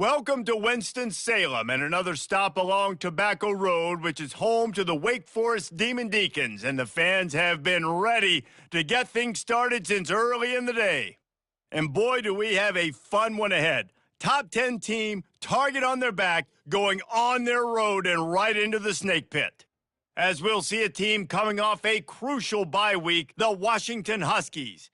Welcome to Winston-Salem and another stop along Tobacco Road, which is home to the Wake Forest Demon Deacons, and the fans have been ready to get things started since early in the day. And boy, do we have a fun one ahead. Top 10 team, target on their back, going on their road and right into the snake pit. As we'll see a team coming off a crucial bye week, the Washington Huskies,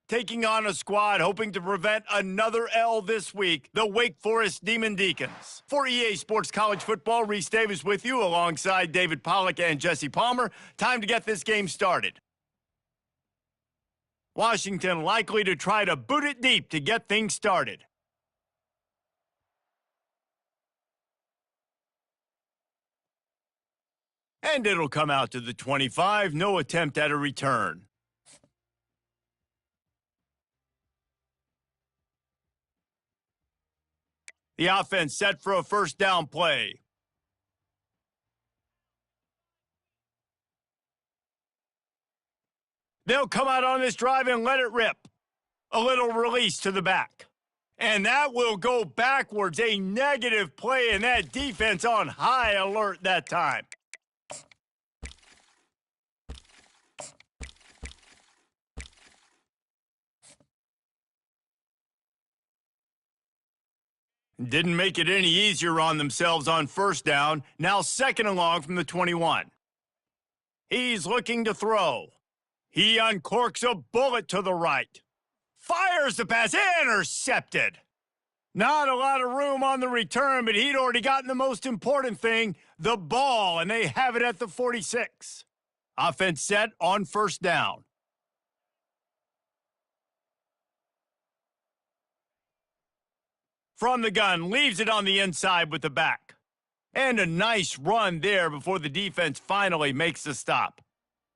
taking on a squad hoping to prevent another L this week, the Wake Forest Demon Deacons. For EA Sports College Football, Reese Davis with you alongside David Pollack and Jesse Palmer. Time to get this game started. Washington likely to try to boot it deep to get things started. And it'll come out to the 25, no attempt at a return. The offense set for a first down play. They'll come out on this drive and let it rip. A little release to the back. And that will go backwards. A negative play, and that defense on high alert that time. Didn't make it any easier on themselves on first down. Now second and long from the 21. He's looking to throw. He uncorks a bullet to the right. Fires the pass. Intercepted. Not a lot of room on the return, but he'd already gotten the most important thing, the ball, and they have it at the 46. Offense set on first down. From the gun, leaves it on the inside with the back. And a nice run there before the defense finally makes the stop.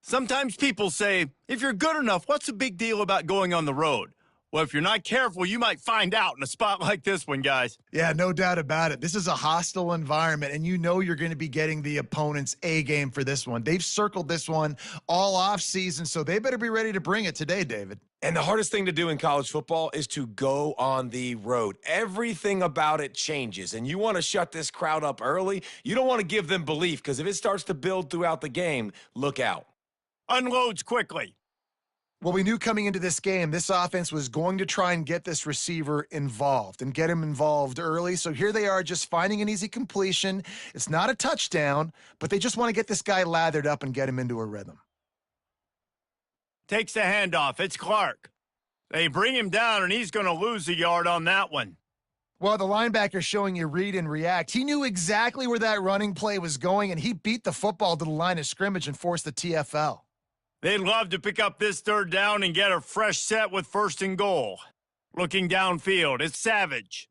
Sometimes people say, if you're good enough, what's the big deal about going on the road? Well, if you're not careful, you might find out in a spot like this one, guys. Yeah, no doubt about it. This is a hostile environment, and you know you're going to be getting the opponent's A game for this one. They've circled this one all offseason, so they better be ready to bring it today, David. And the hardest thing to do in college football is to go on the road. Everything about it changes, and you want to shut this crowd up early. You don't want to give them belief, because if it starts to build throughout the game, look out. Unloads quickly. Well, we knew coming into this game, this offense was going to try and get this receiver involved and get him involved early. So here they are just finding an easy completion. It's not a touchdown, but they just want to get this guy lathered up and get him into a rhythm. Takes the handoff. It's Clark. They bring him down, and he's going to lose a yard on that one. Well, the linebacker showing you read and react. He knew exactly where that running play was going, and he beat the football to the line of scrimmage and forced the TFL. They'd love to pick up this third down and get a fresh set with first and goal. Looking downfield, it's Savage.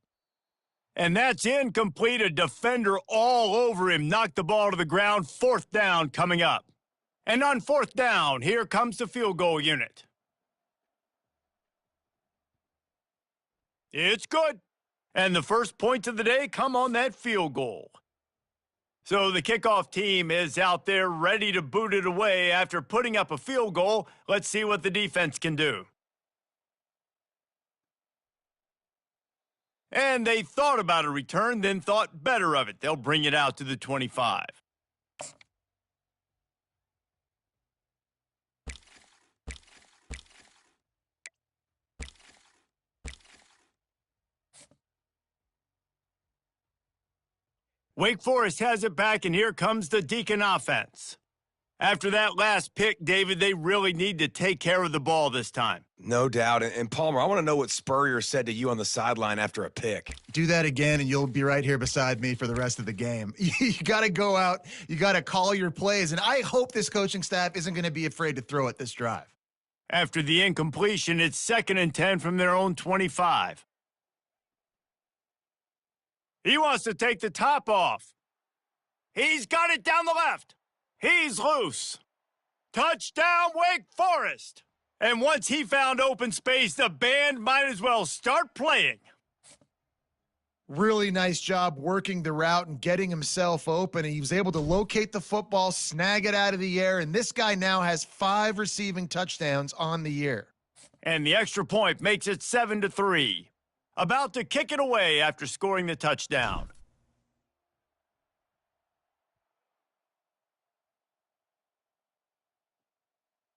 And that's incomplete. A defender all over him. Knocked the ball to the ground. Fourth down coming up. And on fourth down, here comes the field goal unit. It's good. And the first points of the day come on that field goal. So the kickoff team is out there ready to boot it away after putting up a field goal. Let's see what the defense can do. And they thought about a return, then thought better of it. They'll bring it out to the 25. Wake Forest has it back, and here comes the Deacon offense. After that last pick, David, they really need to take care of the ball this time. No doubt. And Palmer, I want to know what Spurrier said to you on the sideline after a pick. Do that again, and you'll be right here beside me for the rest of the game. You got to go out. You got to call your plays, and I hope this coaching staff isn't going to be afraid to throw it this drive. After the incompletion, it's 2nd and 10 from their own 25. He wants to take the top off. He's got it down the left. He's loose. Touchdown, Wake Forest. And once he found open space, the band might as well start playing. Really nice job working the route and getting himself open. He was able to locate the football, snag it out of the air, and this guy now has 5 receiving touchdowns on the year. And the extra point makes it 7-3. about to kick it away after scoring the touchdown.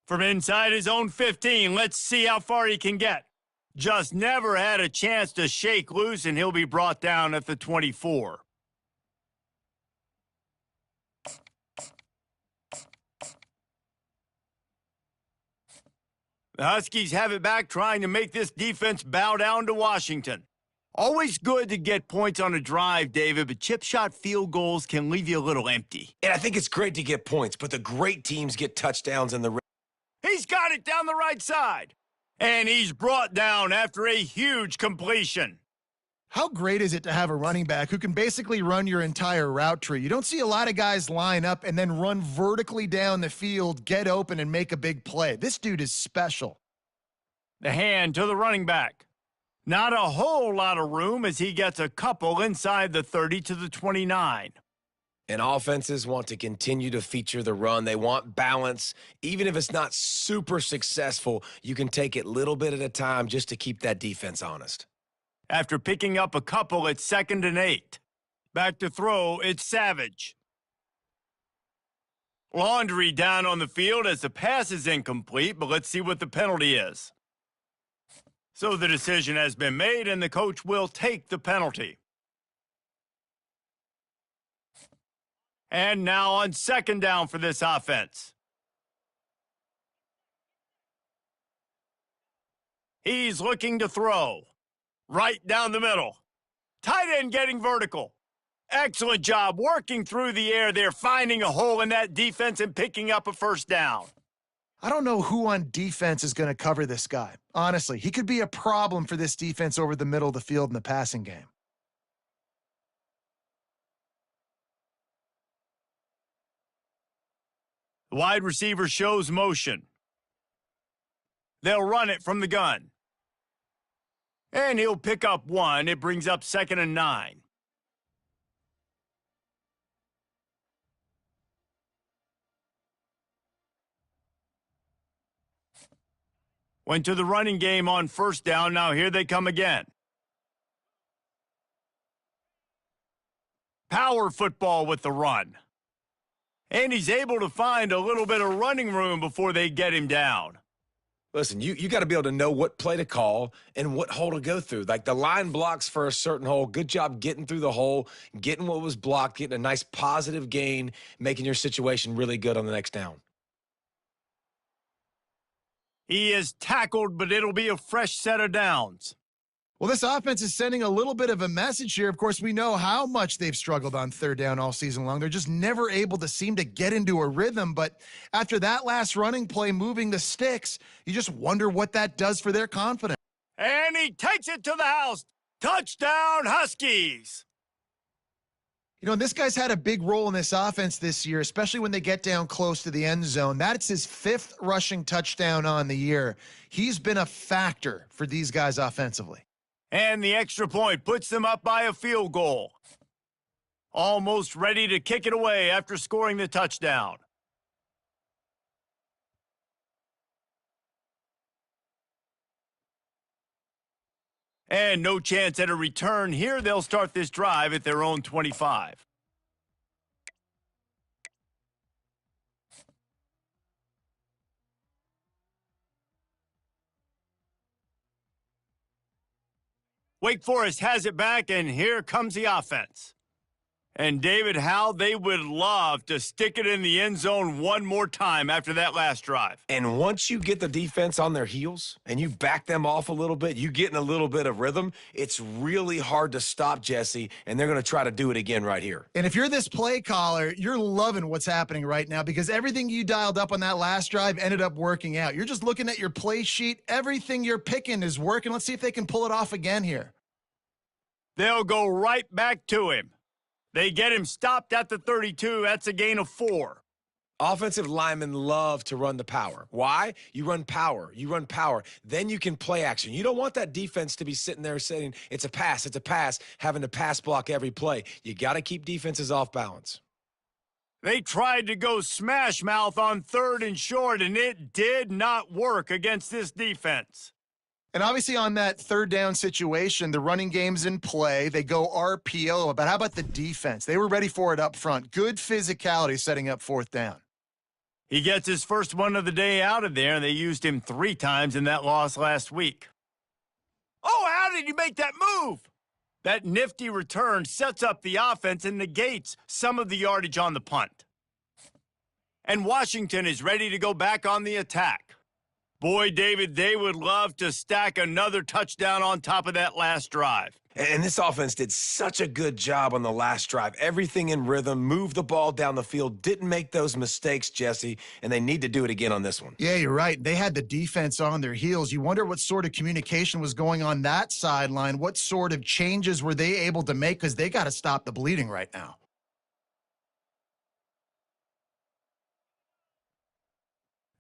From inside his own 15, let's see how far he can get. Just never had a chance to shake loose, and he'll be brought down at the 24. The Huskies have it back, trying to make this defense bow down to Washington. Always good to get points on a drive, David, but chip shot field goals can leave you a little empty. And I think it's great to get points, but the great teams get touchdowns in the. He's got it down the right side. And he's brought down after a huge completion. How great is it to have a running back who can basically run your entire route tree? You don't see a lot of guys line up and then run vertically down the field, get open, and make a big play. This dude is special. The hand to the running back. Not a whole lot of room as he gets a couple inside the 30 to the 29. And offenses want to continue to feature the run. They want balance. Even if it's not super successful, you can take it little bit at a time just to keep that defense honest. After picking up a couple, it's 2nd and 8. Back to throw, it's Savage. Laundry down on the field as the pass is incomplete, but let's see what the penalty is. So the decision has been made, and the coach will take the penalty. And now on 2nd down for this offense. He's looking to throw. Right down the middle. Tight end getting vertical. Excellent job working through the air there, finding a hole in that defense and picking up a 1st down. I don't know who on defense is going to cover this guy. Honestly, he could be a problem for this defense over the middle of the field in the passing game. The wide receiver shows motion. They'll run it from the gun. And he'll pick up 1. It brings up 2nd and 9. Went to the running game on 1st down. Now here they come again. Power football with the run. And he's able to find a little bit of running room before they get him down. Listen, you got to be able to know what play to call and what hole to go through. Like the line blocks for a certain hole. Good job getting through the hole, getting what was blocked, getting a nice positive gain, making your situation really good on the next down. He is tackled, but it'll be a fresh set of downs. Well, this offense is sending a little bit of a message here. Of course, we know how much they've struggled on 3rd down all season long. They're just never able to seem to get into a rhythm. But after that last running play, moving the sticks, you just wonder what that does for their confidence. And he takes it to the house. Touchdown, Huskies. You know, this guy's had a big role in this offense this year, especially when they get down close to the end zone. That's his 5th rushing touchdown on the year. He's been a factor for these guys offensively. And the extra point puts them up by a field goal. Almost ready to kick it away after scoring the touchdown. And no chance at a return here. They'll start this drive at their own 25. Wake Forest has it back, and here comes the offense. And David, how they would love to stick it in the end zone one more time after that last drive. And once you get the defense on their heels and you back them off a little bit, you get in a little bit of rhythm, it's really hard to stop, Jesse, and they're going to try to do it again right here. And if you're this play caller, you're loving what's happening right now because everything you dialed up on that last drive ended up working out. You're just looking at your play sheet. Everything you're picking is working. Let's see if they can pull it off again here. They'll go right back to him. They get him stopped at the 32. That's a gain of 4. Offensive linemen love to run the power. Why? You run power. You run power. Then you can play action. You don't want that defense to be sitting there saying, it's a pass, having to pass block every play. You got to keep defenses off balance. They tried to go smash mouth on 3rd and short, and it did not work against this defense. And obviously on that third down situation, the running game's in play. They go RPO. But how about the defense? They were ready for it up front. Good physicality setting up fourth down. He gets his first one of the day out of there, and they used him 3 times in that loss last week. Oh, how did he make that move? That nifty return sets up the offense and negates some of the yardage on the punt. And Washington is ready to go back on the attack. Boy, David, they would love to stack another touchdown on top of that last drive. And this offense did such a good job on the last drive. Everything in rhythm, moved the ball down the field, didn't make those mistakes, Jesse, and they need to do it again on this one. Yeah, you're right. They had the defense on their heels. You wonder what sort of communication was going on that sideline. What sort of changes were they able to make? Because they got to stop the bleeding right now.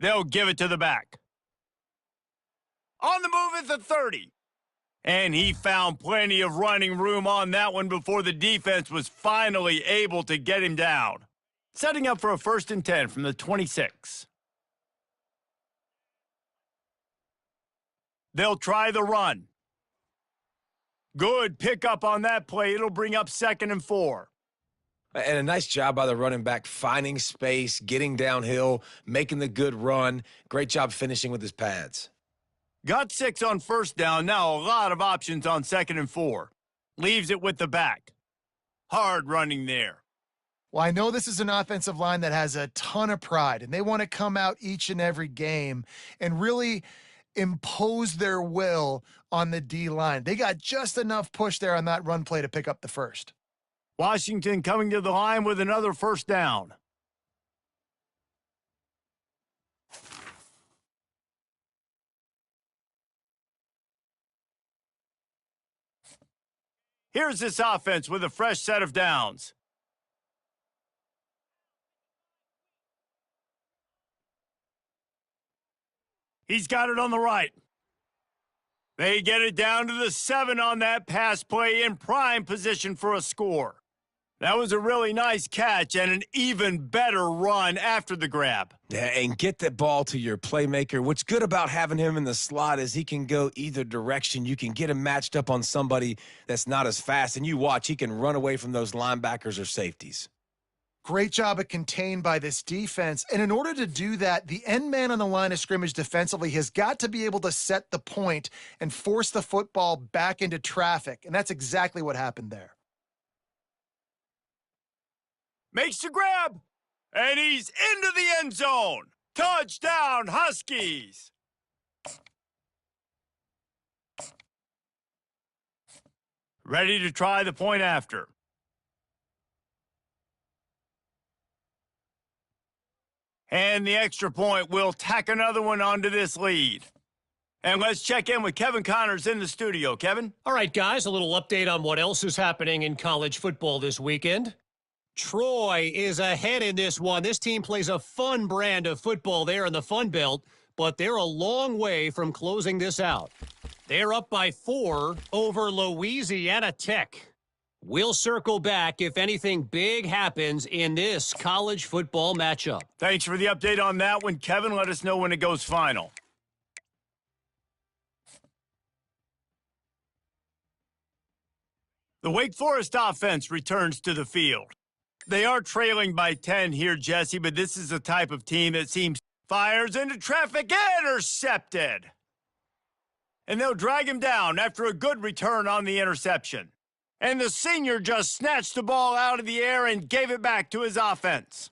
They'll give it to the back. On the move at the 30. And he found plenty of running room on that one before the defense was finally able to get him down. Setting up for a 1st and 10 from the 26. They'll try the run. Good pickup on that play. It'll bring up 2nd and 4. And a nice job by the running back, finding space, getting downhill, making the good run. Great job finishing with his pads. Got 6 on 1st down. Now a lot of options on 2nd and 4. Leaves it with the back. Hard running there. Well, I know this is an offensive line that has a ton of pride, and they want to come out each and every game and really impose their will on the D-line. They got just enough push there on that run play to pick up the first. Washington coming to the line with another 1st down. Here's this offense with a fresh set of downs. He's got it on the right. They get it down to the 7 on that pass play in prime position for a score. That was a really nice catch and an even better run after the grab. Yeah, and get the ball to your playmaker. What's good about having him in the slot is he can go either direction. You can get him matched up on somebody that's not as fast, and you watch, he can run away from those linebackers or safeties. Great job of contained by this defense. And in order to do that, the end man on the line of scrimmage defensively has got to be able to set the point and force the football back into traffic. And that's exactly what happened there. Makes the grab, and he's into the end zone. Touchdown, Huskies. Ready to try the point after. And the extra point will tack another one onto this lead. And let's check in with Kevin Connors in the studio. Kevin? All right, guys, a little update on what else is happening in college football this weekend. Troy is ahead in this one. This team plays a fun brand of football there in the Fun Belt, but they're a long way from closing this out. They're up by 4 over Louisiana Tech. We'll circle back if anything big happens in this college football matchup. Thanks for the update on that one, Kevin. Let us know when it goes final. The Wake Forest offense returns to the field. They are trailing by 10 here, Jesse, but this is the type of team that seems fires into traffic, intercepted. And they'll drag him down after a good return on the interception. And the senior just snatched the ball out of the air and gave it back to his offense.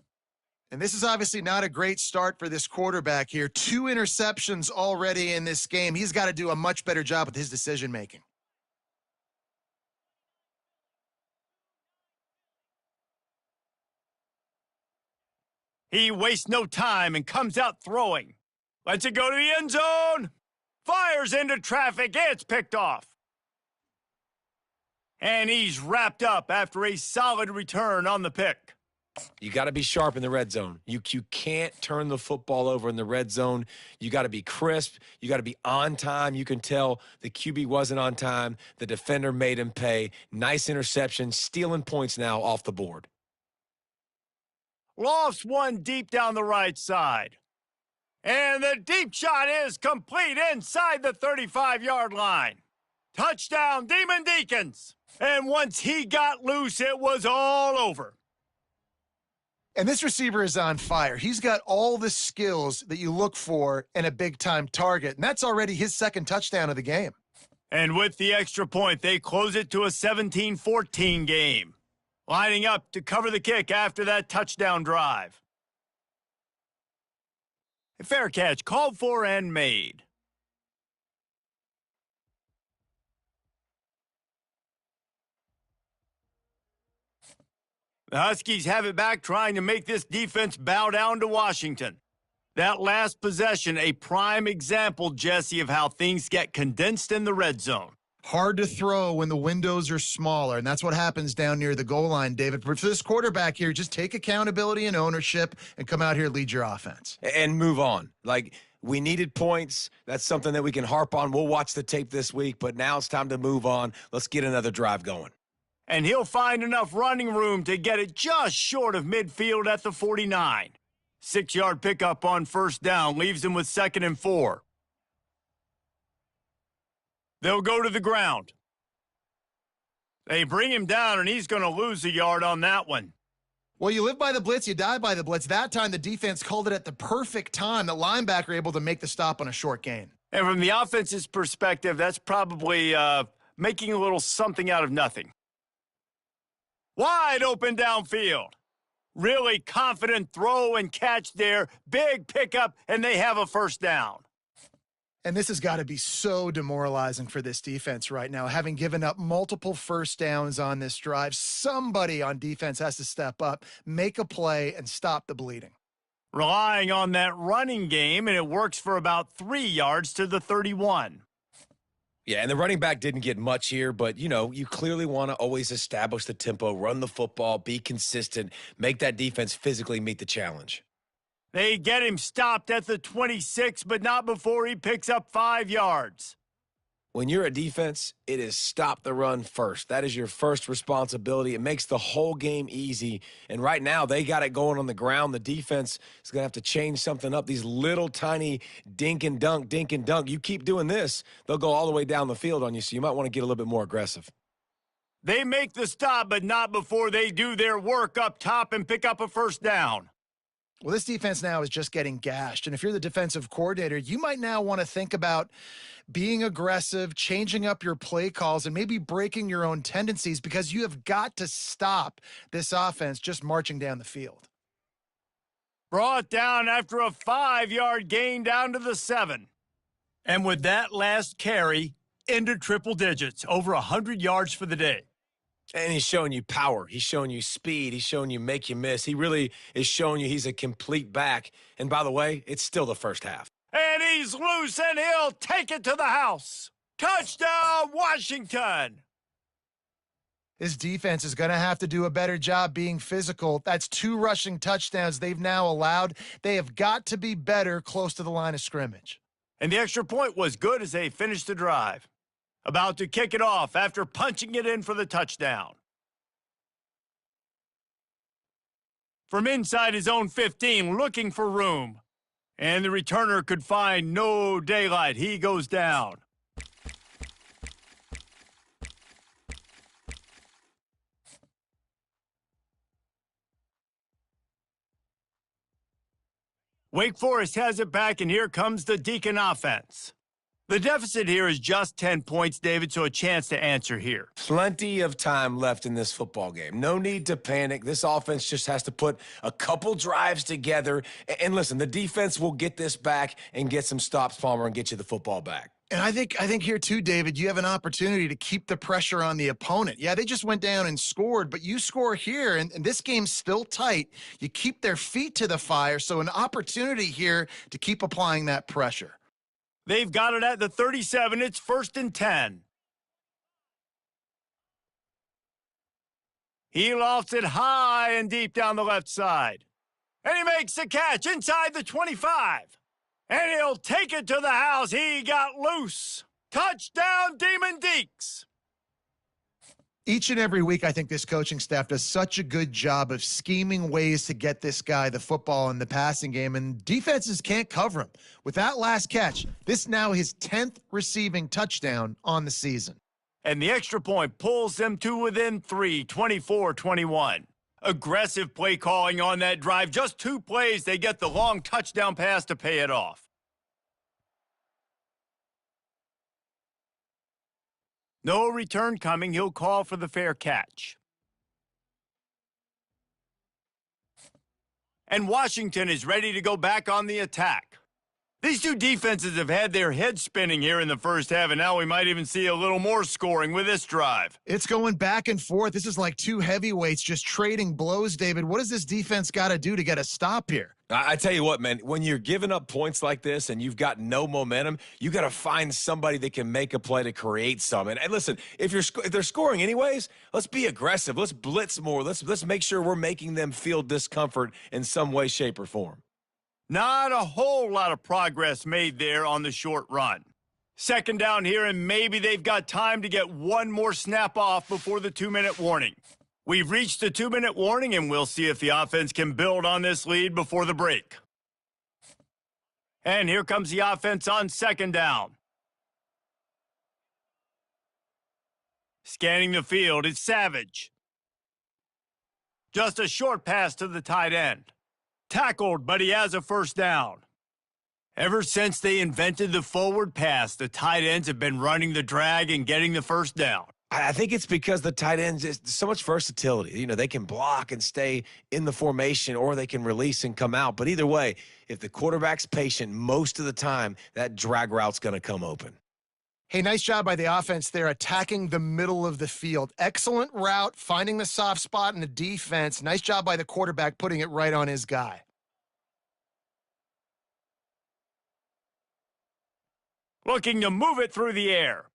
And this is obviously not a great start for this quarterback here. 2 interceptions already in this game. He's got to do a much better job with his decision-making. He wastes no time and comes out throwing. Lets it go to the end zone. Fires into traffic. It's picked off. And he's wrapped up after a solid return on the pick. You got to be sharp in the red zone. You can't turn the football over in the red zone. You got to be crisp. You got to be on time. You can tell the QB wasn't on time. The defender made him pay. Nice interception, stealing points now off the board. Lofts one deep down the right side. And the deep shot is complete inside the 35-yard line. Touchdown, Demon Deacons. And once he got loose, it was all over. And this receiver is on fire. He's got all the skills that you look for in a big-time target, and that's already his second touchdown of the game. And with the extra point, they close it to a 17-14 game. Lining up to cover the kick after that touchdown drive. A fair catch called for and made. The Huskies have it back, trying to make this defense bow down to Washington. That last possession, a prime example, Jesse, of how things get condensed in the red zone. Hard to throw when the windows are smaller, and that's what happens down near the goal line, David. But for this quarterback here, just take accountability and ownership and come out here and lead your offense. And move on. Like, we needed points. That's something that we can harp on. We'll watch the tape this week, but now it's time to move on. Let's get another drive going. And he'll find enough running room to get it just short of midfield at the 49. 6-yard pickup on first down leaves him with 2nd and 4. They'll go to the ground. They bring him down, and he's going to lose a yard on that one. Well, you live by the blitz, you die by the blitz. That time, the defense called it at the perfect time. The linebacker able to make the stop on a short gain. And from the offense's perspective, that's probably making a little something out of nothing. Wide open downfield. Really confident throw and catch there. Big pickup, and they have a first down. And this has got to be so demoralizing for this defense right now. Having given up multiple first downs on this drive, somebody on defense has to step up, make a play, and stop the bleeding. Relying on that running game, and it works for about 3 yards to the 31. Yeah, and the running back didn't get much here, but, you know, you clearly want to always establish the tempo, run the football, be consistent, make that defense physically meet the challenge. They get him stopped at the 26, but not before he picks up 5 yards. When you're a defense, it is stop the run first. That is your first responsibility. It makes the whole game easy. And right now, they got it going on the ground. The defense is going to have to change something up. These little tiny dink and dunk. You keep doing this, they'll go all the way down the field on you, so you might want to get a little bit more aggressive. They make the stop, but not before they do their work up top and pick up a first down. Well, this defense now is just getting gashed. And if you're the defensive coordinator, you might now want to think about being aggressive, changing up your play calls, and maybe breaking your own tendencies, because you have got to stop this offense just marching down the field. Brought down after a 5-yard gain down to the 7. And with that last carry, into triple digits, over 100 yards for the day. And he's showing you power. He's showing you speed. He's showing you make you miss. He really is showing you he's a complete back. And by the way, it's still the first half. And he's loose, and he'll take it to the house. Touchdown, Washington! This defense is going to have to do a better job being physical. That's 2 rushing touchdowns they've now allowed. They have got to be better close to the line of scrimmage. And the extra point was good as they finished the drive. About to kick it off after punching it in for the touchdown. From inside his own 15, looking for room. And the returner could find no daylight. He goes down. Wake Forest has it back, and here comes the Deacon offense. The deficit here is just 10 points, David, so a chance to answer here. Plenty of time left in this football game. No need to panic. This offense just has to put a couple drives together. And listen, the defense will get this back and get some stops, Palmer, and get you the football back. And I think here too, David, you have an opportunity to keep the pressure on the opponent. Yeah, they just went down and scored, but you score here, and this game's still tight. You keep their feet to the fire, so an opportunity here to keep applying that pressure. They've got it at the 37. It's 1st and 10. He lofts it high and deep down the left side. And he makes the catch inside the 25. And he'll take it to the house. He got loose. Touchdown, Demon Deeks. Each and every week, I think this coaching staff does such a good job of scheming ways to get this guy the football in the passing game, and defenses can't cover him. With that last catch, this now his 10th receiving touchdown on the season. And the extra point pulls them to within 3, 24-21. Aggressive play calling on that drive. Just 2 plays, they get the long touchdown pass to pay it off. No return coming. He'll call for the fair catch. And Washington is ready to go back on the attack. These two defenses have had their heads spinning here in the first half, and now we might even see a little more scoring with this drive. It's going back and forth. This is like two heavyweights just trading blows, David. What does this defense got to do to get a stop here? I tell you what, man, when you're giving up points like this and you've got no momentum, you got to find somebody that can make a play to create some. And listen, if they're scoring anyways, let's be aggressive. Let's blitz more. Let's make sure we're making them feel discomfort in some way, shape, or form. Not a whole lot of progress made there on the short run. Second down here, and maybe they've got time to get one more snap off before the 2-minute warning. We've reached the 2-minute warning, and we'll see if the offense can build on this lead before the break. And here comes the offense on second down. Scanning the field, it's Savage. Just a short pass to the tight end. Tackled, but he has a first down. Ever since they invented the forward pass, the tight ends have been running the drag and getting the first down. I think it's because the tight ends is so much versatility. You know, they can block and stay in the formation, or they can release and come out. But either way, if the quarterback's patient, most of the time, that drag route's going to come open. Hey, nice job by the offense there, attacking the middle of the field. Excellent route, finding the soft spot in the defense. Nice job by the quarterback putting it right on his guy. Looking to move it through the air.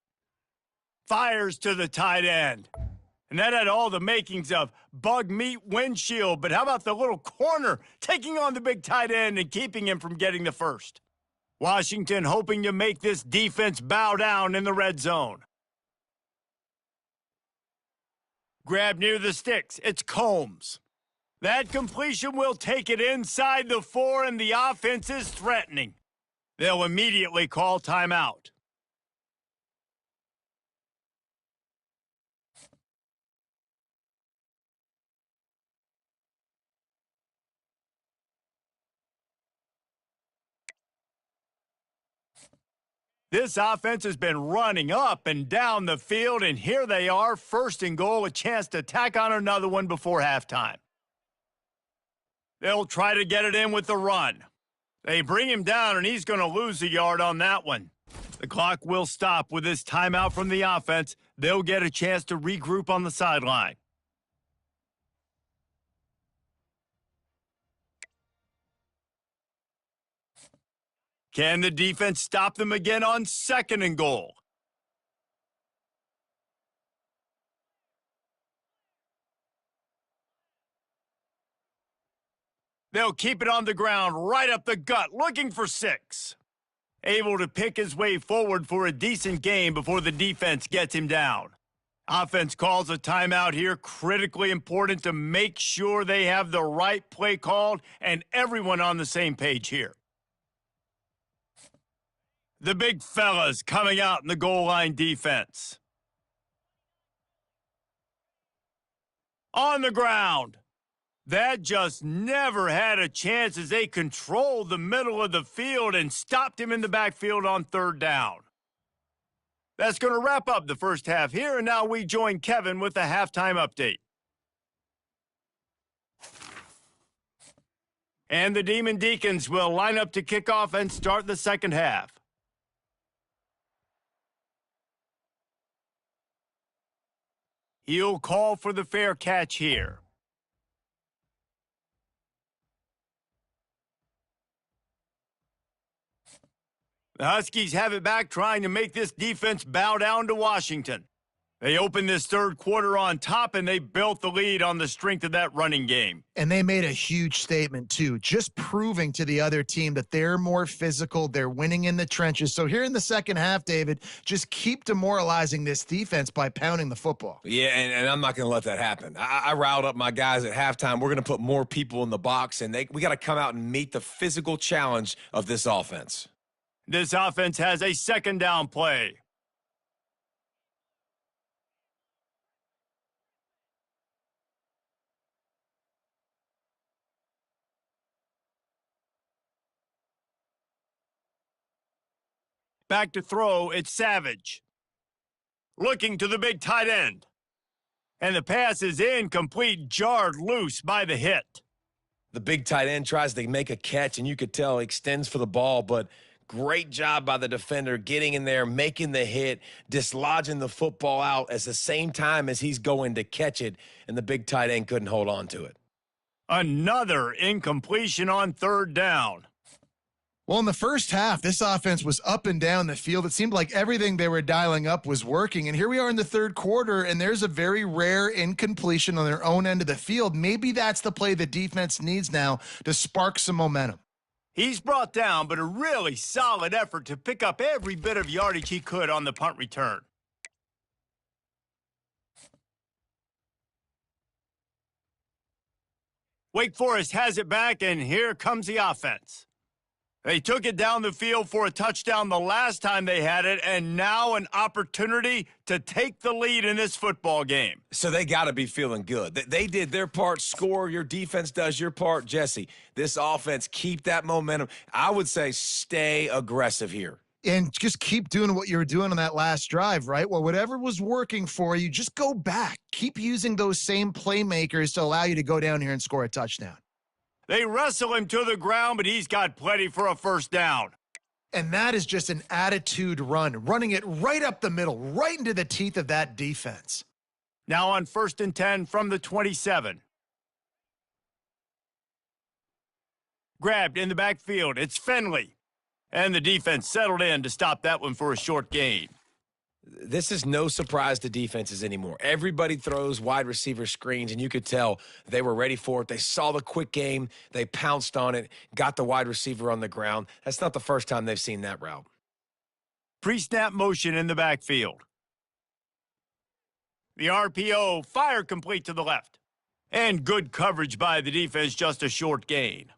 Fires to the tight end. And that had all the makings of bug meat windshield. But how about the little corner taking on the big tight end and keeping him from getting the first? Washington hoping to make this defense bow down in the red zone. Grab near the sticks. It's Combs. That completion will take it inside the 4, and the offense is threatening. They'll immediately call timeout. This offense has been running up and down the field, and here they are, first and goal, a chance to tack on another one before halftime. They'll try to get it in with the run. They bring him down, and he's going to lose a yard on that one. The clock will stop with this timeout from the offense. They'll get a chance to regroup on the sideline. Can the defense stop them again on second and goal? They'll keep it on the ground, right up the gut, looking for 6. Able to pick his way forward for a decent game before the defense gets him down. Offense calls a timeout here, critically important to make sure they have the right play called and everyone on the same page here. The big fellas coming out in the goal line defense. On the ground. That just never had a chance as they controlled the middle of the field and stopped him in the backfield on third down. That's going to wrap up the first half here, and now we join Kevin with the halftime update. And the Demon Deacons will line up to kick off and start the second half. He'll call for the fair catch here. The Huskies have it back, trying to make this defense bow down to Washington. They opened this third quarter on top, and they built the lead on the strength of that running game. And they made a huge statement, too, just proving to the other team that they're more physical. They're winning in the trenches. So here in the second half, David, just keep demoralizing this defense by pounding the football. Yeah, and I'm not going to let that happen. I riled up my guys at halftime. We're going to put more people in the box, and we got to come out and meet the physical challenge of this offense. This offense has a second down play. Back to throw, it's Savage. Looking to the big tight end. And the pass is incomplete, jarred loose by the hit. The big tight end tries to make a catch, and you could tell he extends for the ball, but great job by the defender getting in there, making the hit, dislodging the football out at the same time as he's going to catch it, and the big tight end couldn't hold on to it. Another incompletion on third down. Well, in the first half, this offense was up and down the field. It seemed like everything they were dialing up was working. And here we are in the third quarter, and there's a very rare incompletion on their own end of the field. Maybe that's the play the defense needs now to spark some momentum. He's brought down, but a really solid effort to pick up every bit of yardage he could on the punt return. Wake Forest has it back, and here comes the offense. They took it down the field for a touchdown the last time they had it, and now an opportunity to take the lead in this football game. So they got to be feeling good. They did their part, score. Your defense does your part, Jesse. This offense, keep that momentum. I would say stay aggressive here. And just keep doing what you were doing on that last drive, right? Well, whatever was working for you, just go back. Keep using those same playmakers to allow you to go down here and score a touchdown. They wrestle him to the ground, but he's got plenty for a first down. And that is just an attitude run, running it right up the middle, right into the teeth of that defense. Now on 1st and 10 from the 27. Grabbed in the backfield. It's Finley. And the defense settled in to stop that one for a short gain. This is no surprise to defenses anymore. Everybody throws wide receiver screens, and you could tell they were ready for it. They saw the quick game. They pounced on it, got the wide receiver on the ground. That's not the first time they've seen that route. Pre-snap motion in the backfield. The RPO, fire complete to the left. And good coverage by the defense, just a short gain.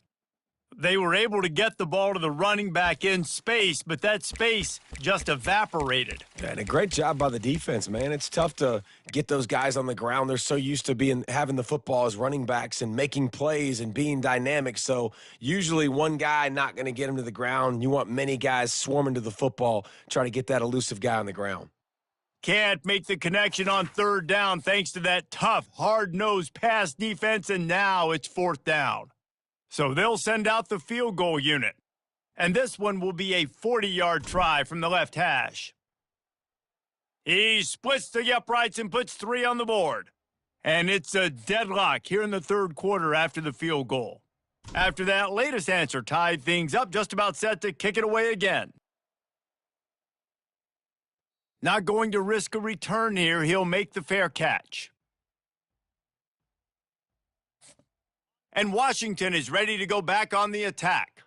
They were able to get the ball to the running back in space, but that space just evaporated. And a great job by the defense, man. It's tough to get those guys on the ground. They're so used to having the football as running backs and making plays and being dynamic. So usually one guy not going to get him to the ground. You want many guys swarming to the football, trying to get that elusive guy on the ground. Can't make the connection on third down thanks to that tough, hard-nosed pass defense, and now it's fourth down. So they'll send out the field goal unit. And this one will be a 40-yard try from the left hash. He splits the uprights and puts 3 on the board. And it's a deadlock here in the third quarter after the field goal. After that latest answer tied things up, just about set to kick it away again. Not going to risk a return here. He'll make the fair catch. And Washington is ready to go back on the attack.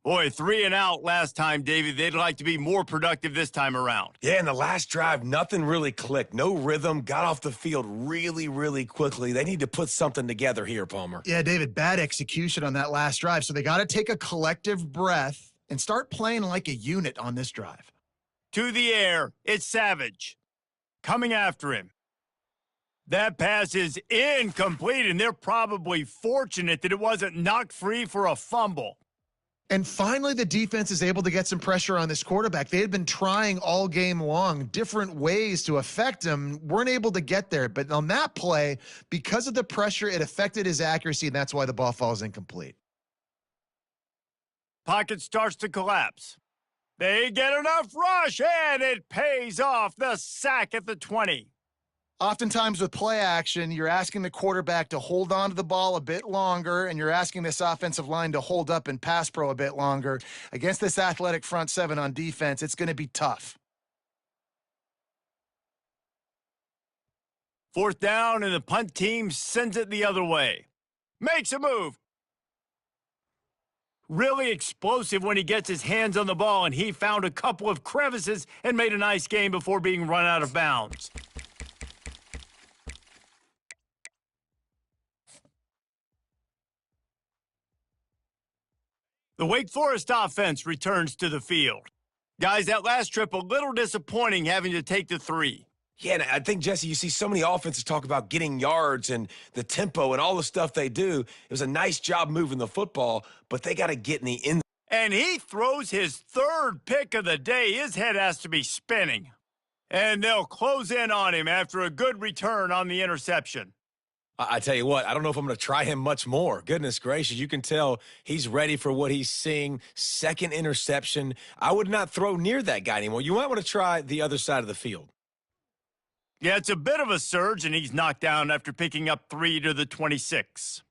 Boy, 3 and out last time, David. They'd like to be more productive this time around. Yeah, in the last drive, nothing really clicked. No rhythm, got off the field really, really quickly. They need to put something together here, Palmer. Yeah, David, bad execution on that last drive. So they got to take a collective breath and start playing like a unit on this drive. To the air, it's Savage. Coming after him. That pass is incomplete, and they're probably fortunate that it wasn't knocked free for a fumble. And finally, the defense is able to get some pressure on this quarterback. They had been trying all game long different ways to affect him, weren't able to get there. But on that play, because of the pressure, it affected his accuracy, and that's why the ball falls incomplete. Pocket starts to collapse. They get enough rush, and it pays off. The sack at the 20. Oftentimes with play action, you're asking the quarterback to hold on to the ball a bit longer, and you're asking this offensive line to hold up in pass pro a bit longer. Against this athletic front seven on defense, it's going to be tough. Fourth down, and the punt team sends it the other way. Makes a move. Really explosive when he gets his hands on the ball, and he found a couple of crevices and made a nice game before being run out of bounds. The Wake Forest offense returns to the field. Guys, that last trip a little disappointing having to take the 3. Yeah, and I think, Jesse, you see so many offenses talk about getting yards and the tempo and all the stuff they do. It was a nice job moving the football, but they got to get in the end. And he throws his 3rd pick of the day. His head has to be spinning. And they'll close in on him after a good return on the interception. I tell you what, I don't know if I'm going to try him much more. Goodness gracious, you can tell he's ready for what he's seeing. 2nd interception. I would not throw near that guy anymore. You might want to try the other side of the field. Yeah, it's a bit of a surge, and he's knocked down after picking up 3 to the 26.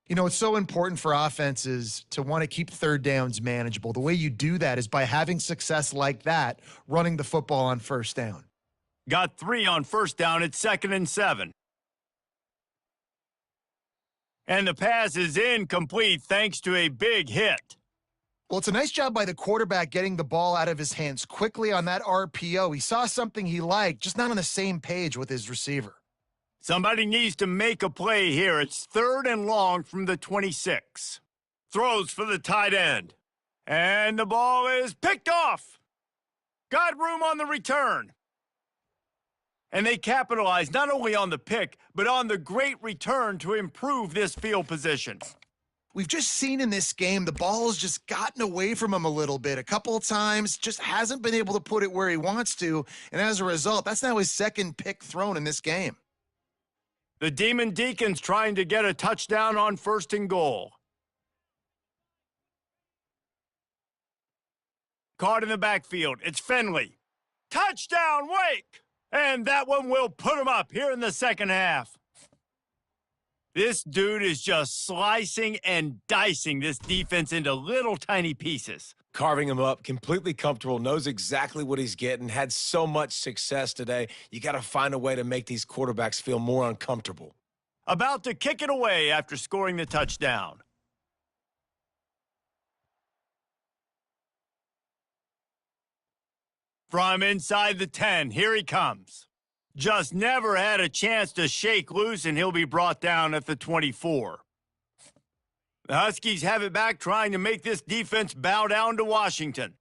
You know, it's so important for offenses to want to keep 3rd downs manageable. The way you do that is by having success like that, running the football on 1st down. Got 3 on 1st down at 2nd and 7. And the pass is incomplete thanks to a big hit. Well, it's a nice job by the quarterback getting the ball out of his hands quickly on that RPO. He saw something he liked, just not on the same page with his receiver. Somebody needs to make a play here. It's 3rd and long from the 26. Throws for the tight end. And the ball is picked off. Got room on the return. And they capitalize not only on the pick, but on the great return to improve this field position. We've just seen in this game, the ball has just gotten away from him a little bit. A couple of times, just hasn't been able to put it where he wants to. And as a result, that's now his 2nd pick thrown in this game. The Demon Deacons trying to get a touchdown on 1st and goal. Caught in the backfield. It's Finley. Touchdown, Wake! And that one will put him up here in the 2nd half. This dude is just slicing and dicing this defense into little tiny pieces. Carving him up, completely comfortable, knows exactly what he's getting, had so much success today. You got to find a way to make these quarterbacks feel more uncomfortable. About to kick it away after scoring the touchdown. From inside the 10, here he comes. Just never had a chance to shake loose, and he'll be brought down at the 24. The Huskies have it back, trying to make this defense bow down to Washington.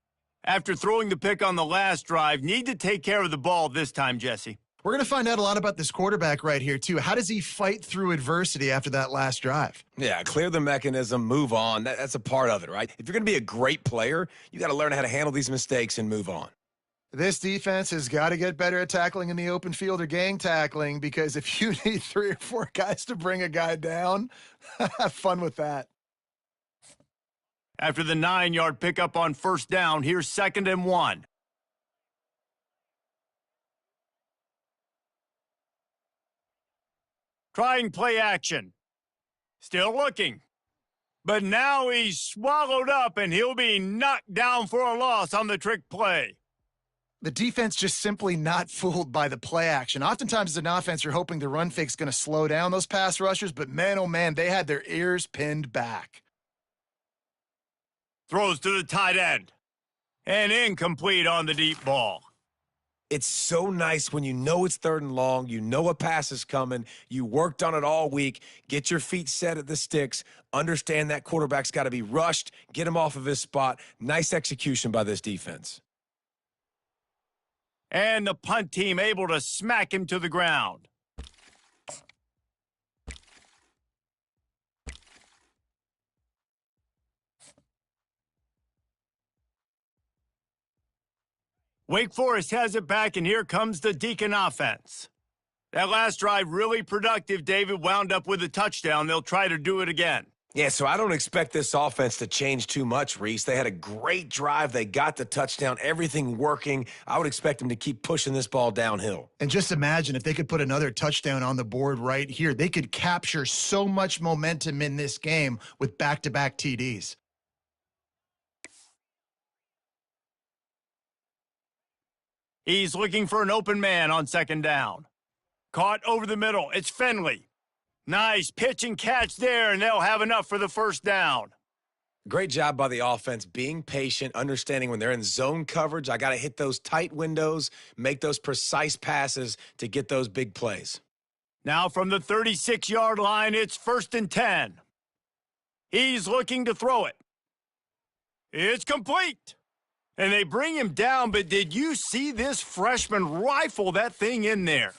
After throwing the pick on the last drive, need to take care of the ball this time, Jesse. We're going to find out a lot about this quarterback right here, too. How does he fight through adversity after that last drive? Yeah, clear the mechanism, move on. That's a part of it, right? If you're going to be a great player, you got to learn how to handle these mistakes and move on. This defense has got to get better at tackling in the open field or gang tackling, because if you need 3 or 4 guys to bring a guy down, have fun with that. After the 9-yard pickup on 1st down, here's 2nd and 1. Trying play action. Still looking. But now he's swallowed up, and he'll be knocked down for a loss on the trick play. The defense just simply not fooled by the play action. Oftentimes as an offense, you're hoping the run fake's going to slow down those pass rushers, but man, oh man, they had their ears pinned back. Throws to the tight end. And incomplete on the deep ball. It's so nice when you know it's 3rd and long, you know a pass is coming, you worked on it all week, get your feet set at the sticks, understand that quarterback's got to be rushed, get him off of his spot. Nice execution by this defense. And the punt team able to smack him to the ground. Wake Forest has it back, and here comes the Deacon offense. That last drive really productive. David wound up with a touchdown. They'll try to do it again. Yeah, so I don't expect this offense to change too much, Reese. They had a great drive. They got the touchdown, everything working. I would expect them to keep pushing this ball downhill. And just imagine if they could put another touchdown on the board right here. They could capture so much momentum in this game with back-to-back TDs. He's looking for an open man on 2nd down. Caught over the middle. It's Finley. Nice pitch and catch there, and they'll have enough for the first down. Great job by the offense, being patient, understanding when they're in zone coverage, I got to hit those tight windows, make those precise passes to get those big plays. Now from the 36-yard line, it's 1st and 10. He's looking to throw it. It's complete. And they bring him down, but did you see this freshman rifle that thing in there?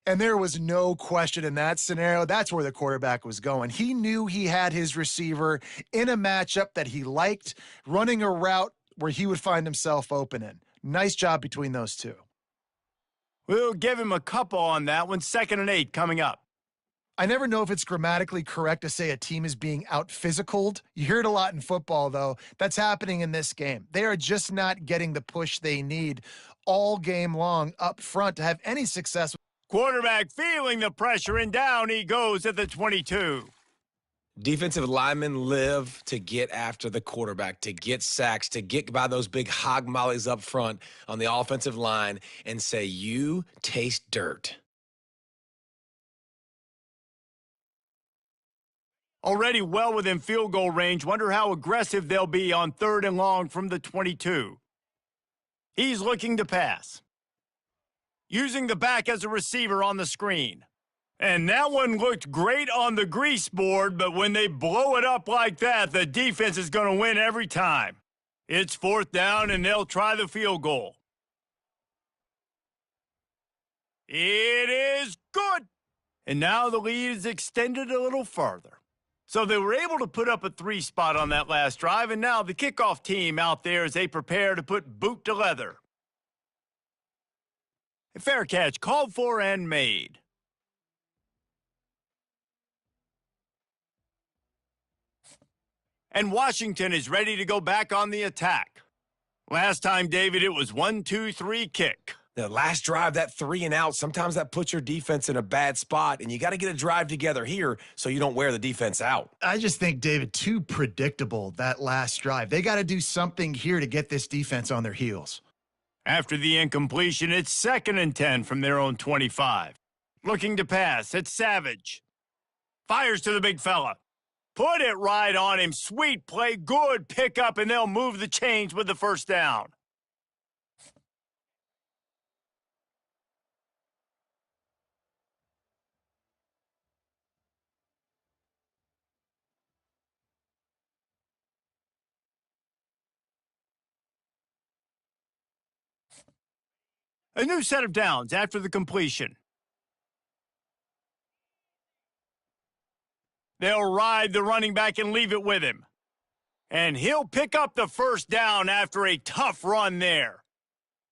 And there was no question in that scenario. That's where the quarterback was going. He knew he had his receiver in a matchup that he liked, running a route where he would find himself open in. Nice job between those two. We'll give him a couple on that one. 2nd and 8 coming up. I never know if it's grammatically correct to say a team is being out-physicaled. You hear it a lot in football, though. That's happening in this game. They are just not getting the push they need all game long up front to have any success. Quarterback feeling the pressure, and down he goes at the 22. Defensive linemen live to get after the quarterback, to get sacks, to get by those big hog mollies up front on the offensive line and say, you taste dirt. Already well within field goal range. Wonder how aggressive they'll be on 3rd and long from the 22. He's looking to pass. Using the back as a receiver on the screen. And that one looked great on the grease board, but when they blow it up like that, the defense is going to win every time. It's 4th down, and they'll try the field goal. It is good. And now the lead is extended a little farther. So they were able to put up a 3 spot on that last drive, and now the kickoff team out there as they prepare to put boot to leather. A fair catch called for and made. And Washington is ready to go back on the attack. Last time, David, it was 1-2-3 kick. The last drive, that 3 and out, sometimes that puts your defense in a bad spot, and you got to get a drive together here so you don't wear the defense out. I just think, David, too predictable, that last drive. They got to do something here to get this defense on their heels. After the incompletion, it's 2nd and 10 from their own 25. Looking to pass, it's Savage. Fires to the big fella. Put it right on him. Sweet play, good pickup, and they'll move the chains with the first down. A new set of downs after the completion. They'll ride the running back and leave it with him. And he'll pick up the first down after a tough run there.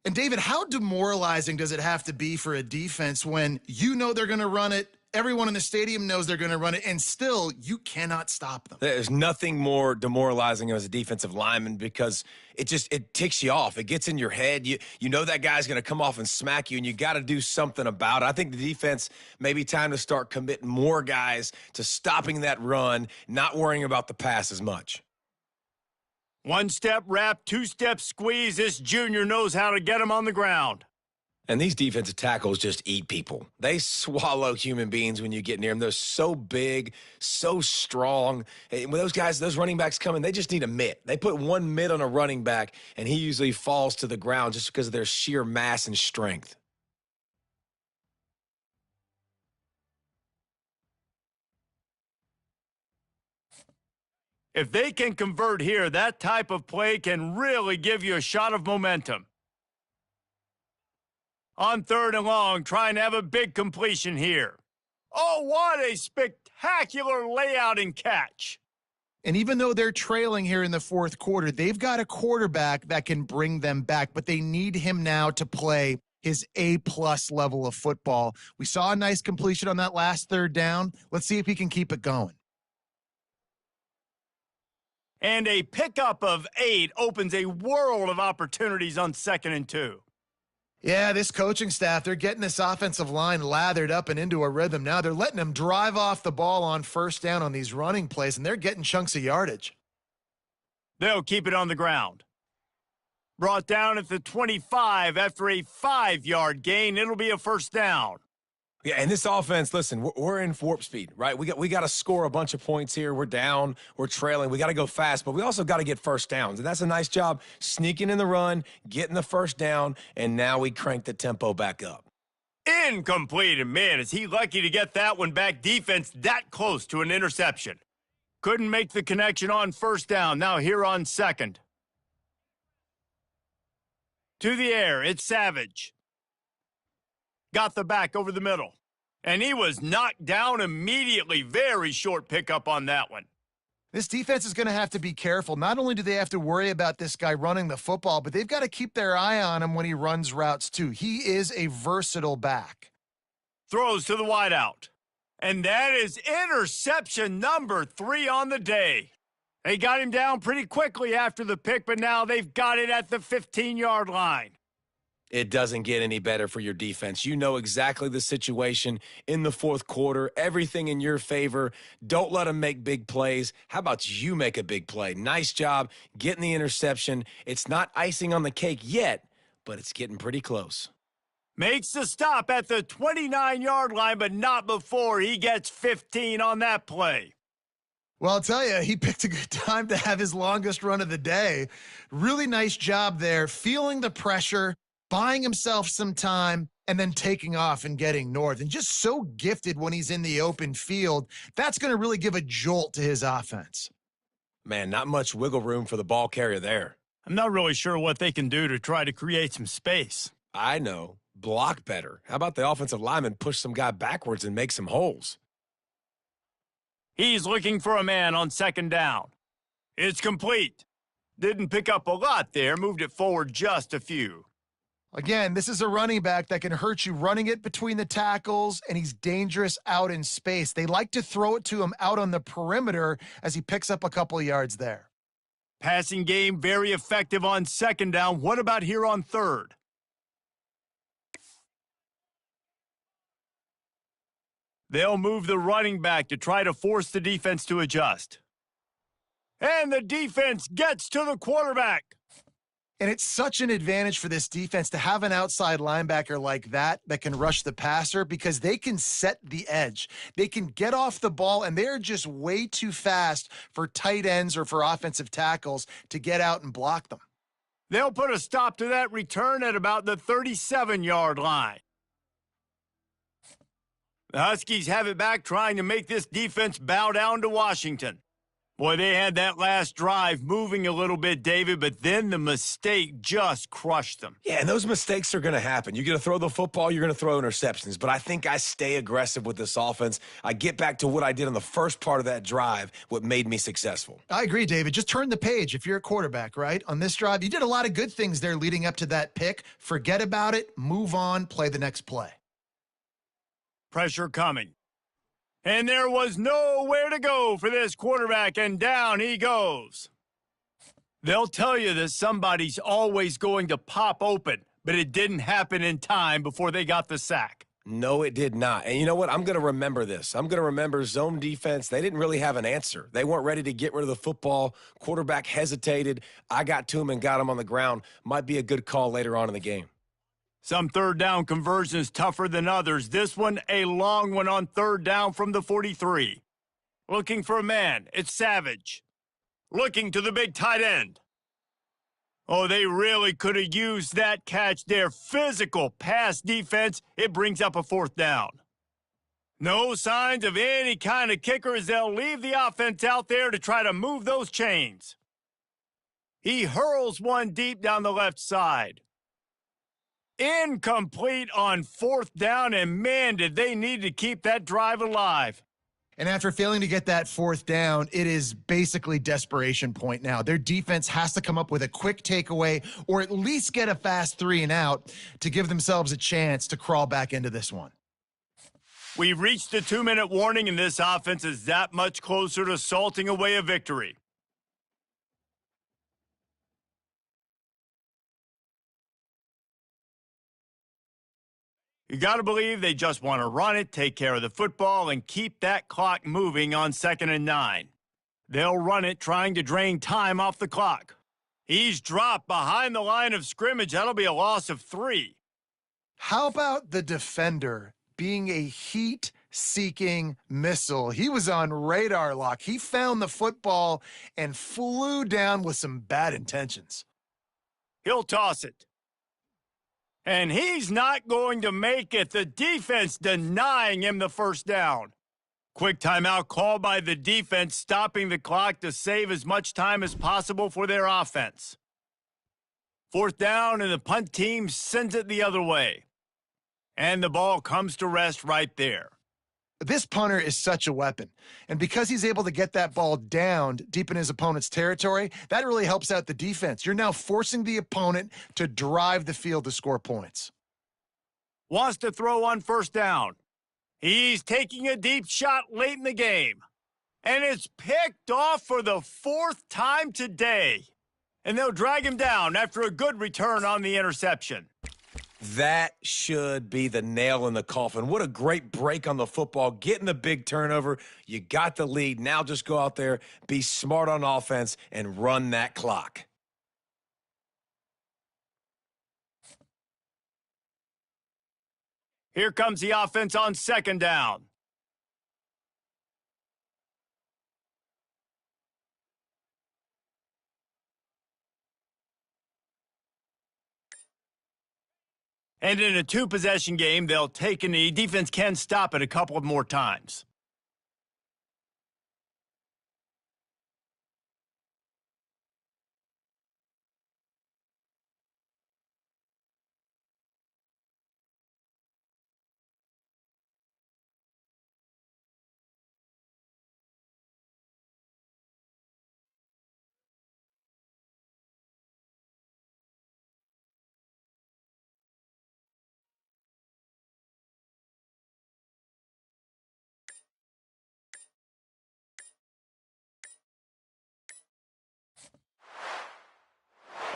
And, David, how demoralizing does it have to be for a defense when you know they're going to run it, everyone in the stadium knows they're going to run it, and still you cannot stop them? There's nothing more demoralizing as a defensive lineman because it ticks you off. It gets in your head. You know that guy's going to come off and smack you, and you got to do something about it. I think the defense may be time to start committing more guys to stopping that run, not worrying about the pass as much. 1-step wrap, 2-step squeeze. This junior knows how to get him on the ground. And these defensive tackles just eat people. They swallow human beings when you get near them. They're so big, so strong. And when those guys, those running backs come in, they just need a mitt. They put one mitt on a running back, and he usually falls to the ground just because of their sheer mass and strength. If they can convert here, that type of play can really give you a shot of momentum. On 3rd and long, trying to have a big completion here. Oh, what a spectacular layout and catch. And even though they're trailing here in the 4th quarter, they've got a quarterback that can bring them back, but they need him now to play his A-plus level of football. We saw a nice completion on that last 3rd down. Let's see if he can keep it going. And a pickup of 8 opens a world of opportunities on 2nd and 2. Yeah, this coaching staff, they're getting this offensive line lathered up and into a rhythm now. They're letting them drive off the ball on 1st down on these running plays, and they're getting chunks of yardage. They'll keep it on the ground. Brought down at the 25 after a 5-yard gain. It'll be a 1st down. Yeah, and this offense, listen, we're in warp speed, right? We got to score a bunch of points here. We're down, we're trailing. We got to go fast, but we also got to get first downs. And that's a nice job sneaking in the run, getting the first down, and now we crank the tempo back up. Incomplete, and man, is he lucky to get that one back. Defense that close to an interception. Couldn't make the connection on first down. Now here on second. To the air, it's Savage. Got the back over the middle. And he was knocked down immediately. Very short pickup on that one. This defense is going to have to be careful. Not only do they have to worry about this guy running the football, but they've got to keep their eye on him when he runs routes too. He is a versatile back. Throws to the wideout. And that is interception number 3 on the day. They got him down pretty quickly after the pick, but now they've got it at the 15-yard line. It doesn't get any better for your defense. You know exactly the situation in the fourth quarter, everything in your favor. Don't let them make big plays. How about you make a big play? Nice job getting the interception. It's not icing on the cake yet, but it's getting pretty close. Makes the stop at the 29-yard line, but not before he gets 15 on that play. Well, I'll tell you, he picked a good time to have his longest run of the day. Really nice job there, feeling the pressure, buying himself some time, and then taking off and getting north. And just so gifted when he's in the open field. That's going to really give a jolt to his offense. Man, not much wiggle room for the ball carrier there. I'm not really sure what they can do to try to create some space. I know. Block better. How about the offensive lineman push some guy backwards and make some holes? He's looking for a man on second down. It's complete. Didn't pick up a lot there, moved it forward just a few. Again, this is a running back that can hurt you running it between the tackles, and he's dangerous out in space. They like to throw it to him out on the perimeter as he picks up a couple of yards there. Passing game very effective on second down. What about here on third? They'll move the running back to try to force the defense to adjust. And the defense gets to the quarterback. And it's such an advantage for this defense to have an outside linebacker like that can rush the passer because they can set the edge. They can get off the ball, and they're just way too fast for tight ends or for offensive tackles to get out and block them. They'll put a stop to that return at about the 37-yard line. The Huskies have it back, trying to make this defense bow down to Washington. Boy, they had that last drive moving a little bit, David, but then the mistake just crushed them. Yeah, and those mistakes are going to happen. You're going to throw the football, you're going to throw interceptions, but I think I stay aggressive with this offense. I get back to what I did on the first part of that drive, what made me successful. I agree, David. Just turn the page if you're a quarterback, right? On this drive, you did a lot of good things there leading up to that pick. Forget about it, move on, play the next play. Pressure coming. And there was nowhere to go for this quarterback, and down he goes. They'll tell you that somebody's always going to pop open, but it didn't happen in time before they got the sack. No, it did not. And you know what? I'm going to remember this. I'm going to remember zone defense. They didn't really have an answer. They weren't ready to get rid of the football. Quarterback hesitated. I got to him and got him on the ground. Might be a good call later on in the game. Some third down conversions tougher than others. This one, a long one on third down from the 43. Looking for a man. It's Savage. Looking to the big tight end. Oh, they really could have used that catch there. Physical pass defense. It brings up a fourth down. No signs of any kind of kicker as they'll leave the offense out there to try to move those chains. He hurls one deep down the left side. Incomplete on fourth down, and man, did they need to keep that drive alive. And after failing to get that fourth down, it is basically desperation point now. Their defense has to come up with a quick takeaway or at least get a fast 3 and out to give themselves a chance to crawl back into this one. We've reached the 2-minute warning, and this offense is that much closer to salting away a victory. You got to believe they just want to run it, take care of the football, and keep that clock moving on 2nd and 9. They'll run it, trying to drain time off the clock. He's dropped behind the line of scrimmage. That'll be a loss of 3. How about the defender being a heat-seeking missile. He was on radar lock. He found the football and flew down with some bad intentions. He'll toss it. And he's not going to make it. The defense denying him the first down. Quick timeout called by the defense, stopping the clock to save as much time as possible for their offense. Fourth down, and the punt team sends it the other way. And the ball comes to rest right there. This punter is such a weapon. And because he's able to get that ball down deep in his opponent's territory, that really helps out the defense. You're now forcing the opponent to drive the field to score points. Wants to throw on first down. He's taking a deep shot late in the game. And it's picked off for the fourth time today. And they'll drag him down after a good return on the interception. That should be the nail in the coffin. What a great break on the football, getting the big turnover. You got the lead. Now just go out there, be smart on offense, and run that clock. Here comes the offense on second down. And in a two-possession game, they'll take a knee. Defense can stop it a couple of more times.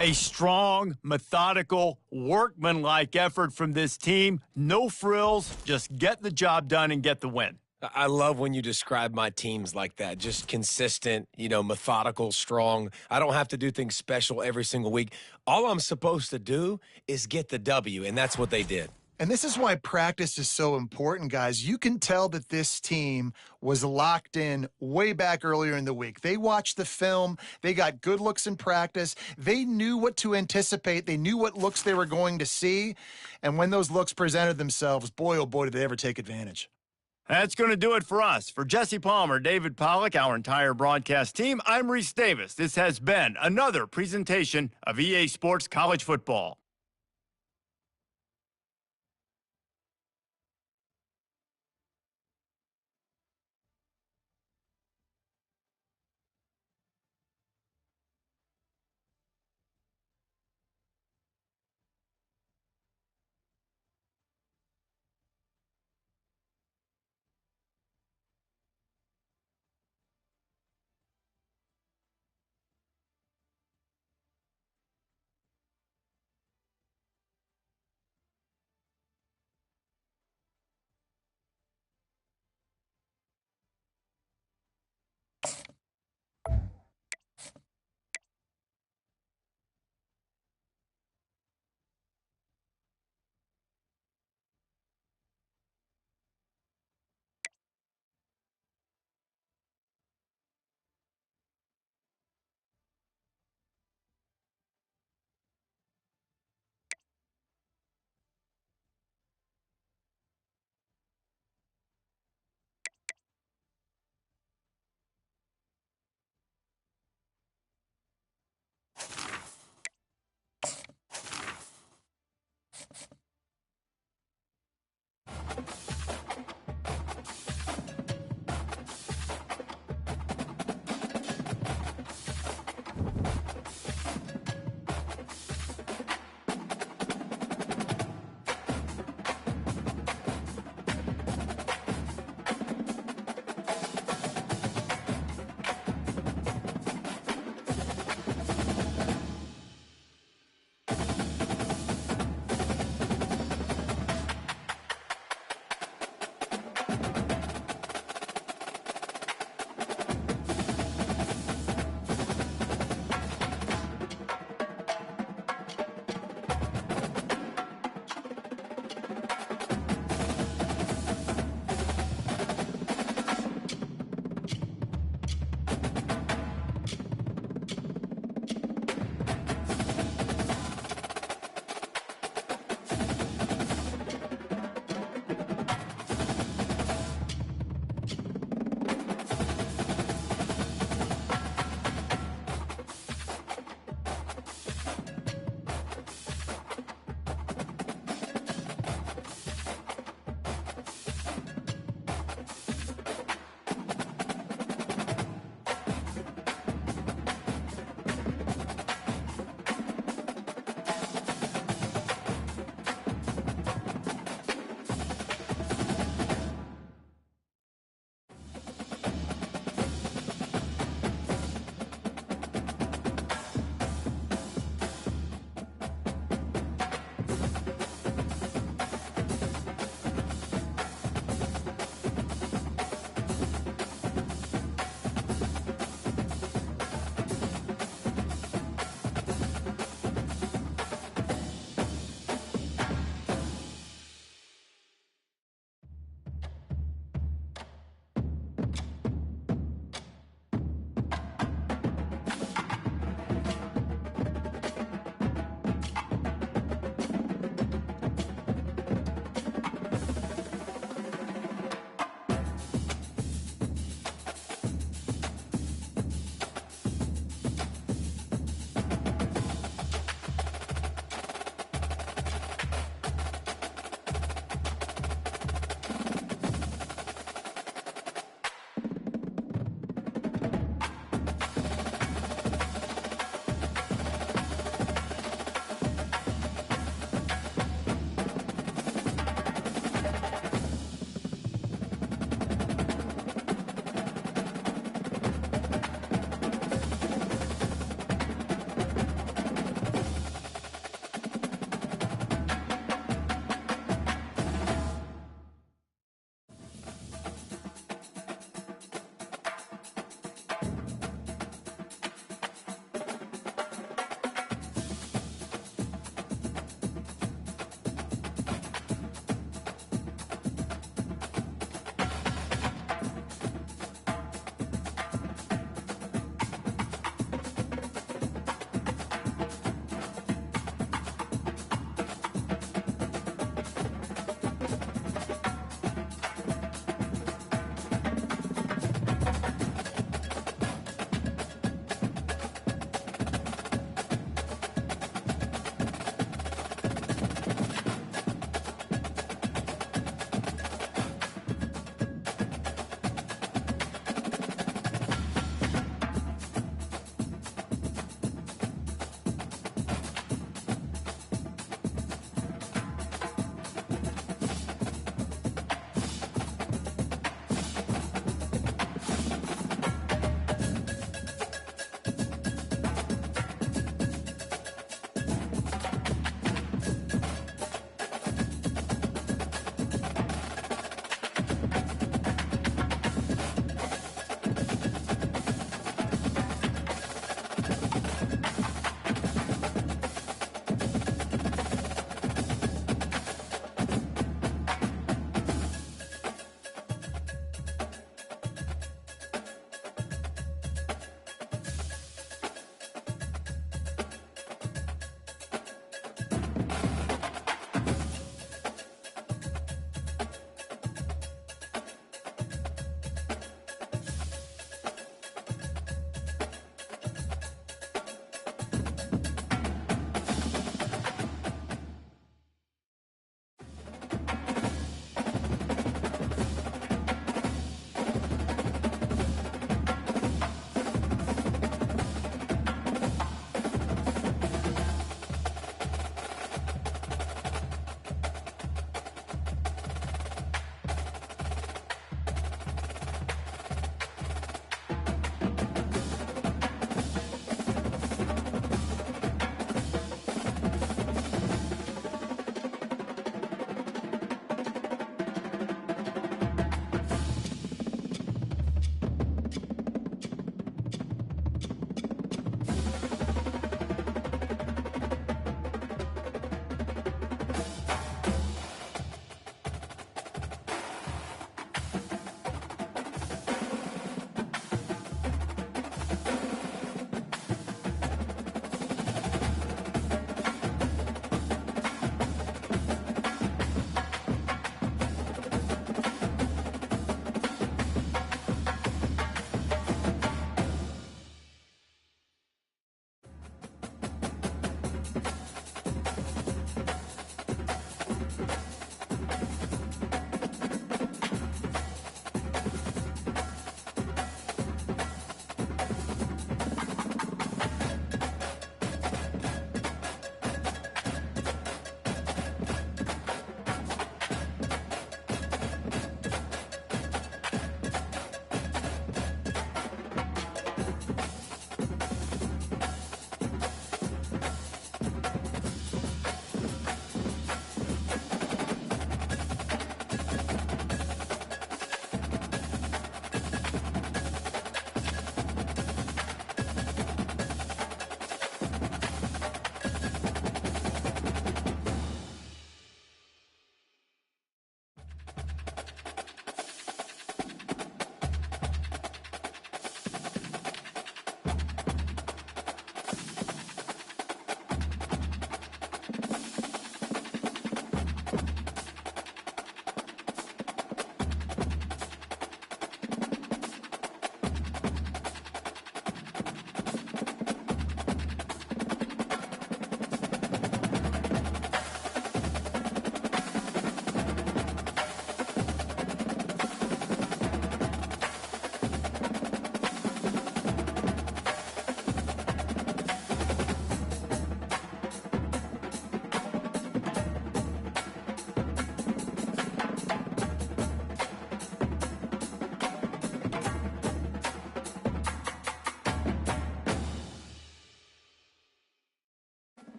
A strong, methodical, workmanlike effort from this team. No frills, just get the job done and get the win. I love when you describe my teams like that. Just consistent, methodical, strong. I don't have to do things special every single week. All I'm supposed to do is get the W, and that's what they did. And this is why practice is so important, guys. You can tell that this team was locked in way back earlier in the week. They watched the film. They got good looks in practice. They knew what to anticipate. They knew what looks they were going to see. And when those looks presented themselves, boy, oh boy, did they ever take advantage. That's going to do it for us. For Jesse Palmer, David Pollack, our entire broadcast team, I'm Reese Davis. This has been another presentation of EA Sports College Football.